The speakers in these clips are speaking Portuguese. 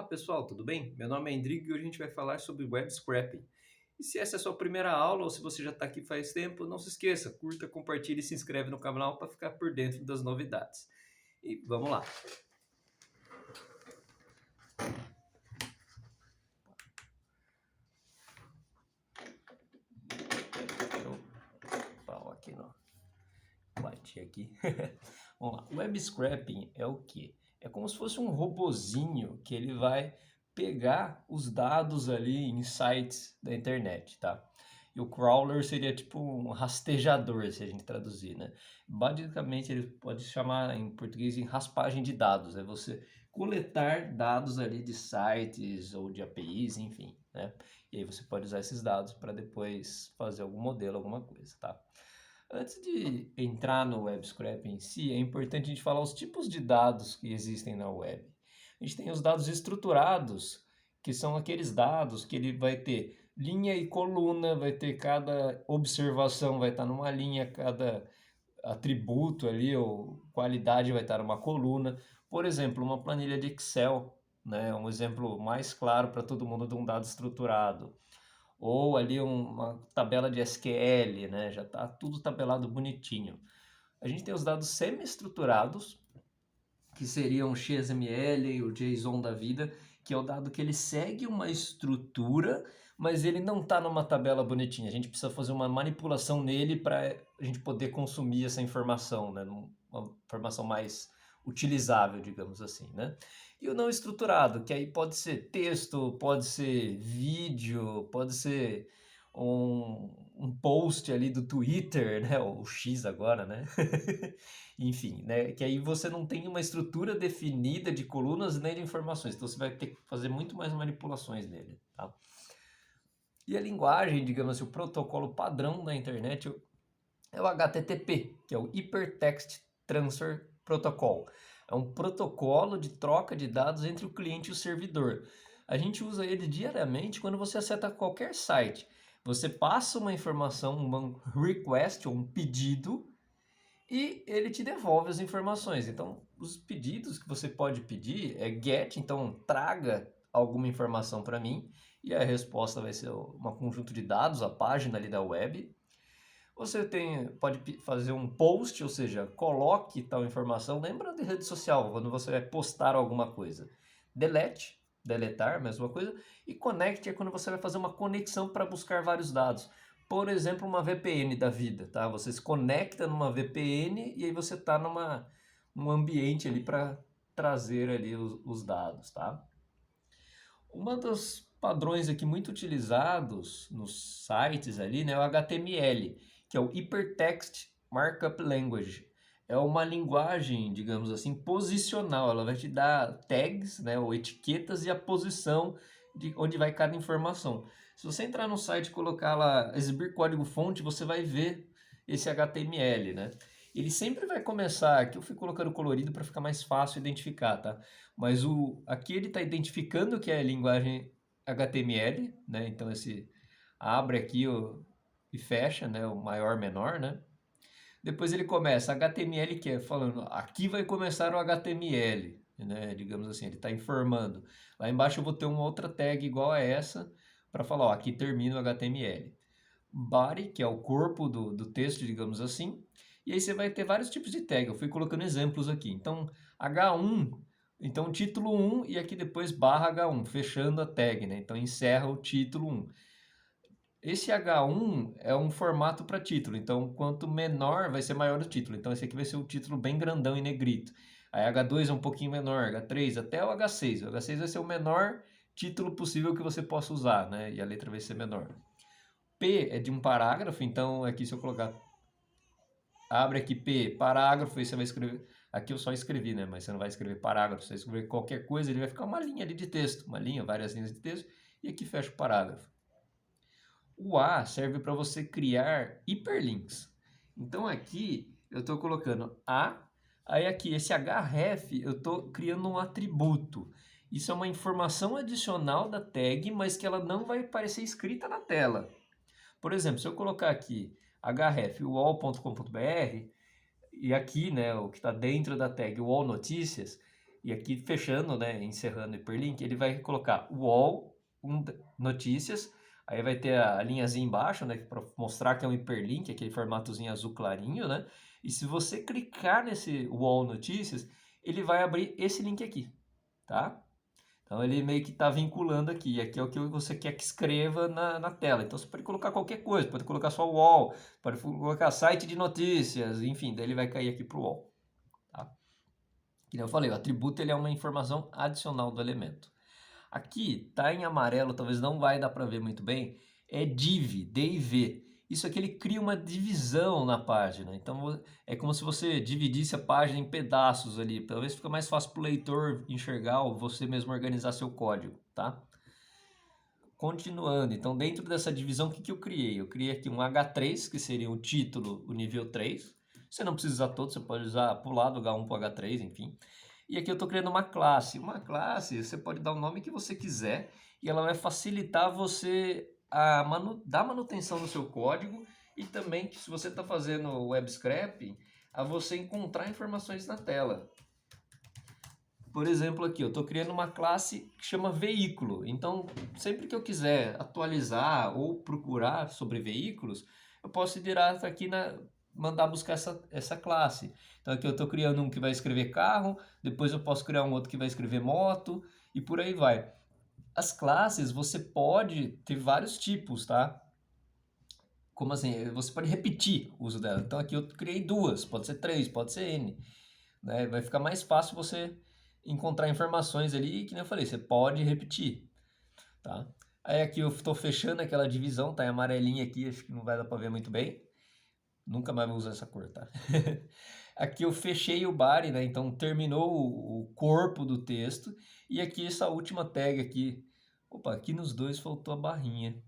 Olá pessoal, tudo bem? Meu nome é Endrigo e hoje a gente vai falar sobre web scraping. E se essa é a sua primeira aula ou se você já está aqui faz tempo, não se esqueça, curta, compartilhe e se inscreve no canal para ficar por dentro das novidades. E vamos lá. Pau aqui no bati aqui. Vamos lá. Web scraping é o quê? É como se fosse um robozinho que ele vai pegar os dados ali em sites da internet, tá? E o crawler seria tipo um rastejador, se a gente traduzir, né? Basicamente, ele pode chamar em português em raspagem de dados. É você coletar dados ali de sites ou de APIs, enfim, né? E aí você pode usar esses dados para depois fazer algum modelo, alguma coisa, tá? Antes de entrar no web scraping em si, é importante a gente falar os tipos de dados que existem na web. A gente tem os dados estruturados, que são aqueles dados que ele vai ter linha e coluna, vai ter cada observação vai estar numa linha, cada atributo ali ou qualidade vai estar numa coluna. Por exemplo, uma planilha de Excel, né, um exemplo mais claro para todo mundo de um dado estruturado ou ali uma tabela de SQL, né? Já está tudo tabelado bonitinho. A gente tem os dados semi-estruturados, que seriam o XML, o JSON da vida, que é o dado que ele segue uma estrutura, mas ele não está numa tabela bonitinha. A gente precisa fazer uma manipulação nele para a gente poder consumir essa informação, né? Uma informação mais utilizável, digamos assim, né? E o não estruturado, que aí pode ser texto, pode ser vídeo, pode ser um post ali do Twitter, né? O X agora, né? Enfim, né? Que aí você não tem uma estrutura definida de colunas nem de informações, então você vai ter que fazer muito mais manipulações nele, tá? E a linguagem, digamos assim, o protocolo padrão da internet é o HTTP, que é o Hypertext Transfer Protocol. É um protocolo de troca de dados entre o cliente e o servidor. A gente usa ele diariamente quando você acessa qualquer site. Você passa uma informação, um request ou um pedido e ele te devolve as informações. Então, os pedidos que você pode pedir é get, então traga alguma informação para mim, e a resposta vai ser um conjunto de dados, a página ali da web. Você pode fazer um post, ou seja, coloque tal informação. Lembra de rede social, quando você vai postar alguma coisa. Delete, deletar, mesma coisa. E connect é quando você vai fazer uma conexão para buscar vários dados. Por exemplo, uma VPN da vida, tá? Você se conecta numa VPN e aí você está num ambiente ali para trazer ali os dados, tá? Uma dos padrões aqui muito utilizados nos sites ali, né, é o HTML, que é o Hypertext Markup Language. É uma linguagem, digamos assim, posicional. Ela vai te dar tags, né, ou etiquetas e a posição de onde vai cada informação. Se você entrar no site e colocar lá, exibir código-fonte, você vai ver esse HTML, né? Ele sempre vai começar, aqui eu fui colocando colorido para ficar mais fácil identificar, tá? Mas aqui ele está identificando que é a linguagem HTML, né? Então esse abre aqui e fecha, né? O maior, menor, né? Depois ele começa HTML, que é falando, aqui vai começar o HTML, né? Digamos assim, ele está informando. Lá embaixo eu vou ter uma outra tag igual a essa para falar, ó, aqui termina o HTML. Body, que é o corpo do texto, digamos assim. E aí você vai ter vários tipos de tag. Eu fui colocando exemplos aqui. Então, H1, então título 1 e aqui depois barra H1, fechando a tag, né? Então encerra o título 1. Esse H1 é um formato para título, então quanto menor vai ser maior o título. Então esse aqui vai ser o título bem grandão e negrito. Aí H2 é um pouquinho menor, H3 até o H6. O H6 vai ser o menor título possível que você possa usar, né? E a letra vai ser menor. P é de um parágrafo, então aqui se eu colocar, abre aqui P, parágrafo, e você vai escrever, aqui eu só escrevi, né, mas você não vai escrever parágrafo, você vai escrever qualquer coisa, ele vai ficar uma linha ali de texto, uma linha, várias linhas de texto, e aqui fecha o parágrafo. O A serve para você criar hiperlinks. Então aqui eu estou colocando A, aí aqui esse href eu estou criando um atributo. Isso é uma informação adicional da tag, mas que ela não vai aparecer escrita na tela. Por exemplo, se eu colocar aqui href wall.com.br e aqui, né, o que está dentro da tag wall notícias, E aqui fechando, né, encerrando o hiperlink, ele vai colocar wall, notícias, aí vai ter a linhazinha embaixo, né, para mostrar que é um hiperlink, aquele formatozinho azul clarinho, né? E se você clicar nesse wall notícias, ele vai abrir esse link aqui, tá? Então ele meio que está vinculando aqui. E aqui é o que você quer que escreva na tela. Então você pode colocar qualquer coisa, pode colocar só o wall, pode colocar site de notícias, enfim, daí ele vai cair aqui para o wall. Tá? Como eu falei, o atributo ele é uma informação adicional do elemento. Aqui tá em amarelo, talvez não vai dar para ver muito bem, é div, div. Isso aqui ele cria uma divisão na página. Então é como se você dividisse a página em pedaços ali. Talvez fica mais fácil para o leitor enxergar ou você mesmo organizar seu código, tá? Continuando, então dentro dessa divisão o que eu criei? Eu criei aqui um H3, que seria o título, o nível 3. Você não precisa usar todo, você pode usar pular do H1 para o H3, enfim. E aqui eu estou criando uma classe. Uma classe, você pode dar o nome que você quiser e ela vai facilitar você dar manutenção no seu código e também que se você está fazendo web scraping, a você encontrar informações na tela. Por exemplo, aqui eu estou criando uma classe que chama veículo. Então, sempre que eu quiser atualizar ou procurar sobre veículos, eu posso ir direto aqui mandar buscar essa classe. Então aqui eu estou criando um que vai escrever carro, depois eu posso criar um outro que vai escrever moto e por aí vai. As classes você pode ter vários tipos, tá? Como assim? Você pode repetir o uso dela. Então aqui eu criei duas, pode ser três, pode ser N. Né? Vai ficar mais fácil você encontrar informações ali, que nem eu falei, você pode repetir, tá? Aí aqui eu estou fechando aquela divisão, tá em amarelinha aqui, acho que não vai dar para ver muito bem. Nunca mais vou usar essa cor, tá? Aqui eu fechei o body, né? Então terminou o corpo do texto. E aqui essa última tag aqui. Opa, aqui nos dois faltou a barrinha.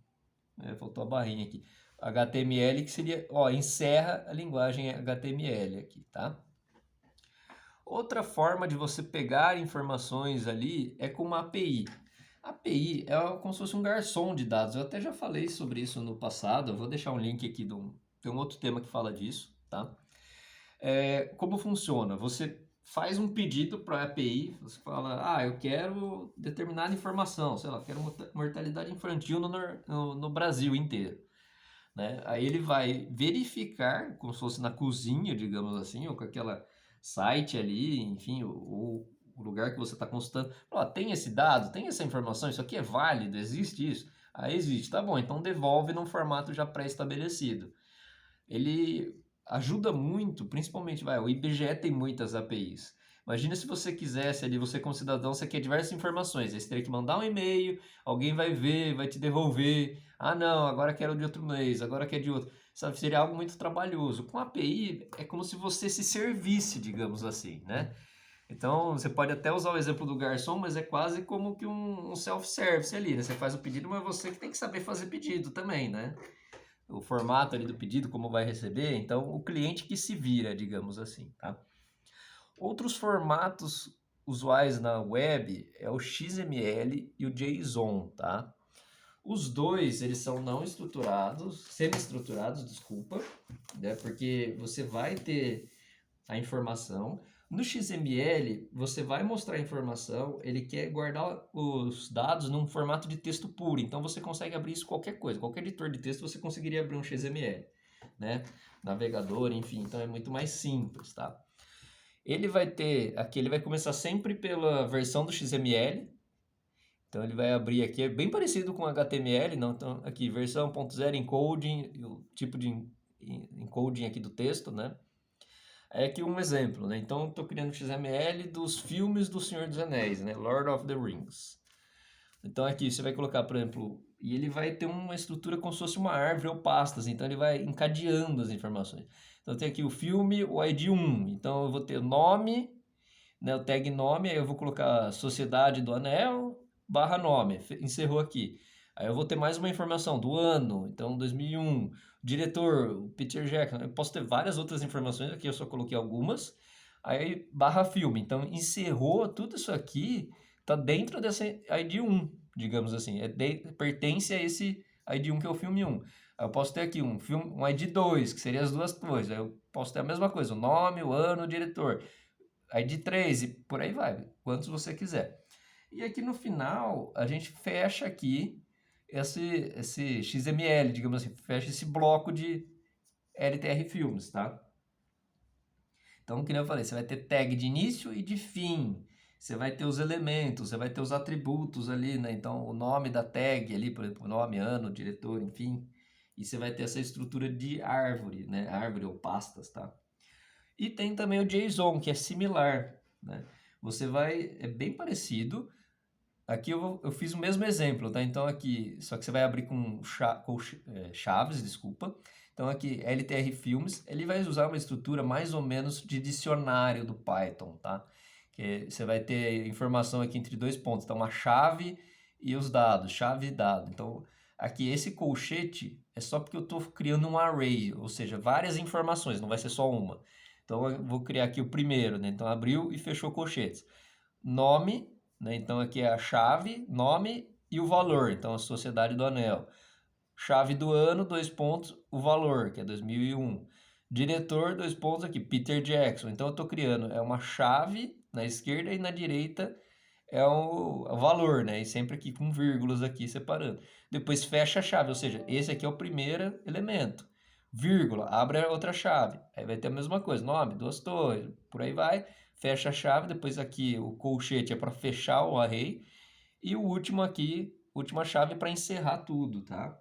Faltou a barrinha aqui. HTML que seria, ó, encerra a linguagem HTML aqui, tá? Outra forma de você pegar informações ali é com uma API. A API é como se fosse um garçom de dados. Eu até já falei sobre isso no passado. Eu vou deixar um link aqui tem um outro tema que fala disso, tá? Como funciona? Você faz um pedido para a API, você fala, eu quero determinada informação, sei lá, quero mortalidade infantil no Brasil inteiro. Né? Aí ele vai verificar, como se fosse na cozinha, digamos assim, ou com aquela site ali, enfim, o lugar que você está consultando. Tem esse dado, tem essa informação, isso aqui é válido, existe isso? Existe, tá bom, então devolve num formato já pré-estabelecido. Ele ajuda muito, principalmente, o IBGE tem muitas APIs. Imagina se você quisesse ali, você como cidadão, você quer diversas informações, aí você teria que mandar um e-mail, alguém vai ver, vai te devolver. Não, agora quero de outro mês, agora quero de outro. Sabe, seria algo muito trabalhoso. Com a API é como se você se servisse, digamos assim, né? Então, você pode até usar o exemplo do garçom, mas é quase como que um self-service ali, né? Você faz o pedido, mas você que tem que saber fazer pedido também, né? O formato ali do pedido, como vai receber, então o cliente que se vira, digamos assim, tá? Outros formatos usuais na web é o XML e o JSON, tá? Os dois, eles são não estruturados, semi-estruturados, desculpa, né? Porque você vai ter a informação. No XML, você vai mostrar a informação, ele quer guardar os dados num formato de texto puro, então você consegue abrir isso qualquer coisa, qualquer editor de texto você conseguiria abrir um XML, né? Navegador, enfim, então é muito mais simples, tá? Ele vai ter, aqui ele vai começar sempre pela versão do XML, então ele vai abrir aqui, é bem parecido com HTML, não, então aqui versão .0 encoding, o tipo de encoding aqui do texto, né? É aqui um exemplo, né? Então, estou criando XML dos filmes do Senhor dos Anéis, né? Lord of the Rings. Então, aqui você vai colocar, por exemplo, e ele vai ter uma estrutura como se fosse uma árvore ou pastas, então ele vai encadeando as informações. Então, tem aqui o filme, o ID 1. Então, eu vou ter o nome, né? O tag nome, aí eu vou colocar Sociedade do Anel, /nome, encerrou aqui. Aí eu vou ter mais uma informação do ano, então 2001, diretor, o Peter Jackson. Eu posso ter várias outras informações, aqui eu só coloquei algumas. Aí /filme, então encerrou tudo isso aqui, tá dentro dessa ID 1, digamos assim. Pertence a esse ID 1 que é o filme 1. Aí eu posso ter aqui um ID 2, que seria as duas coisas. Aí eu posso ter a mesma coisa, o nome, o ano, o diretor. ID 3 e por aí vai, quantos você quiser. E aqui no final, a gente fecha aqui esse XML, digamos assim, fecha esse bloco de LTR Filmes, tá? Então, como eu falei, você vai ter tag de início e de fim. Você vai ter os elementos, você vai ter os atributos ali, né? Então, o nome da tag ali, por exemplo, nome, ano, diretor, enfim. E você vai ter essa estrutura de árvore, né? Árvore ou pastas, tá? E tem também o JSON, que é similar, né? Você vai, é bem parecido. Aqui eu fiz o mesmo exemplo, tá? Então aqui, só que você vai abrir com chaves, desculpa. Então aqui, LTR Filmes, ele vai usar uma estrutura mais ou menos de dicionário do Python, tá? Que você vai ter informação aqui entre dois pontos. Então, a chave e os dados, chave e dado. Então, aqui, esse colchete é só porque eu estou criando um array, ou seja, várias informações, não vai ser só uma. Então, eu vou criar aqui o primeiro, né? Então, abriu e fechou colchetes. Nome, né? Então, aqui é a chave, nome e o valor. Então, a Sociedade do Anel. Chave do ano, dois pontos, o valor, que é 2001. Diretor, dois pontos aqui, Peter Jackson. Então, eu estou criando uma chave na esquerda e na direita é o valor, né? E sempre aqui com vírgulas aqui separando. Depois fecha a chave, ou seja, esse aqui é o primeiro elemento. Vírgula, abre a outra chave. Aí vai ter a mesma coisa, nome, duas torres, por aí vai. Fecha a chave, depois aqui o colchete é para fechar o array. E o último aqui, última chave para encerrar tudo, tá?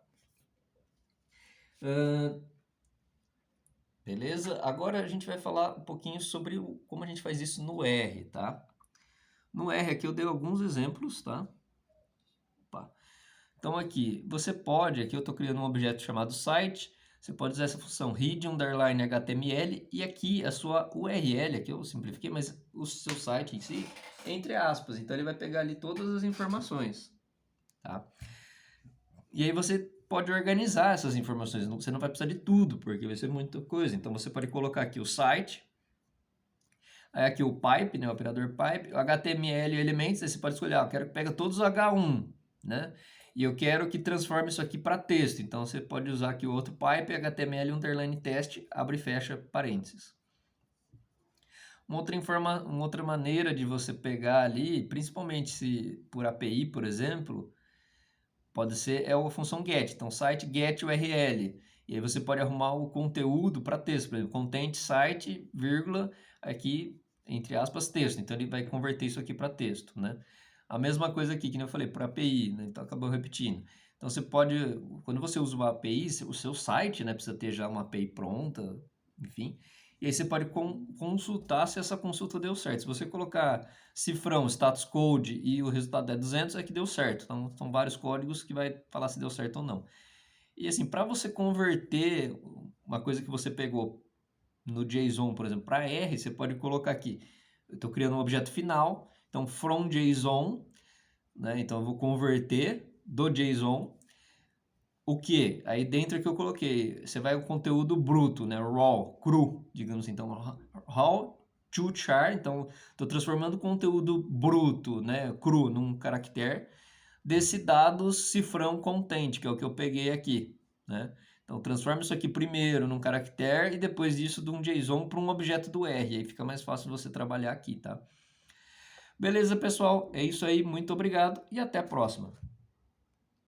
Beleza? Agora a gente vai falar um pouquinho sobre como a gente faz isso no R, tá? No R aqui eu dei alguns exemplos, tá? Opa. Então aqui, você pode, aqui eu estou criando um objeto chamado site, você pode usar essa função read_html e aqui a sua URL, aqui eu simplifiquei, mas o seu site em si, entre aspas, então ele vai pegar ali todas as informações, tá? E aí você pode organizar essas informações, você não vai precisar de tudo, porque vai ser muita coisa, então você pode colocar aqui o site, aí aqui o pipe, né, o operador pipe, o HTML elementos, aí você pode escolher, eu quero que pegue todos os H1, né? E eu quero que transforme isso aqui para texto. Então você pode usar aqui o outro pipe, HTML underline teste, abre e fecha parênteses. Uma outra maneira de você pegar ali, principalmente se por API, por exemplo, pode ser a função get. Então site get URL. E aí você pode arrumar o conteúdo para texto, por exemplo, content site, vírgula, aqui entre aspas texto. Então ele vai converter isso aqui para texto, né? A mesma coisa aqui que eu falei, por API, né? Então acabou repetindo. Então você pode, quando você usa uma API, o seu site, né, precisa ter já uma API pronta, enfim. E aí você pode consultar se essa consulta deu certo. Se você colocar cifrão, status code e o resultado é 200, é que deu certo. Então são vários códigos que vai falar se deu certo ou não. E assim, para você converter uma coisa que você pegou no JSON, por exemplo, para R, você pode colocar aqui. Eu estou criando um objeto final, então from JSON, né? Então eu vou converter do JSON o que? Aí dentro que eu coloquei, você vai o conteúdo bruto, né? Raw, cru, digamos assim. Então, raw to char, então estou transformando o conteúdo bruto, né? Cru, num caractere desse dado cifrão content, que é o que eu peguei aqui, né? Então, transforma isso aqui primeiro num caractere e depois disso de um JSON para um objeto do R. Aí fica mais fácil você trabalhar aqui, tá? Beleza, pessoal? É isso aí. Muito obrigado e até a próxima.